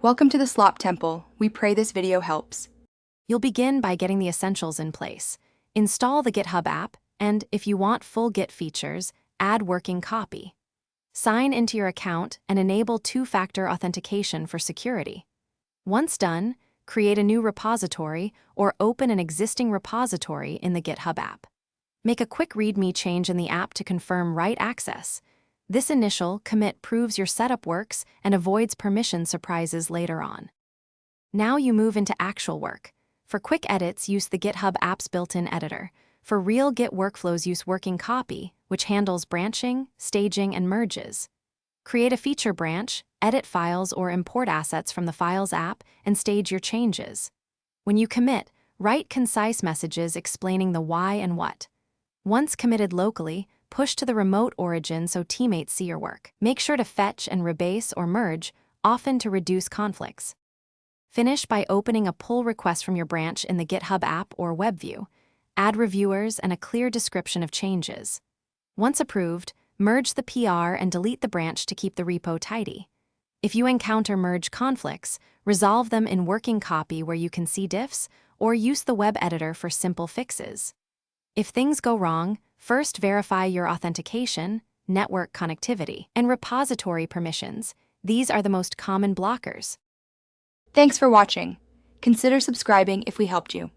Welcome to the Slop Temple. We pray this video helps. You'll begin by getting the essentials in place. Install the GitHub app, and if you want full Git features, add working copy. Sign into your account and enable two-factor authentication for security. Once done, create a new repository or open an existing repository in the GitHub app. Make a quick README change in the app to confirm write access. This initial commit proves your setup works and avoids permission surprises later on. Now you move into actual work. For quick edits, use the GitHub app's built-in editor. For real Git workflows, use working copy, which handles branching, staging, and merges. Create a feature branch, edit files or import assets from the Files app, and stage your changes. When you commit, write concise messages explaining the why and what. Once committed locally, push to the remote origin so teammates see your work. Make sure to fetch and rebase or merge, often to reduce conflicts. Finish by opening a pull request from your branch in the GitHub app or web view. Add reviewers and a clear description of changes. Once approved, merge the PR and delete the branch to keep the repo tidy. If you encounter merge conflicts, resolve them in working copy where you can see diffs, or use the web editor for simple fixes. If things go wrong, first verify your authentication, network connectivity, and repository permissions. These are the most common blockers. Thanks for watching. Consider subscribing if we helped you.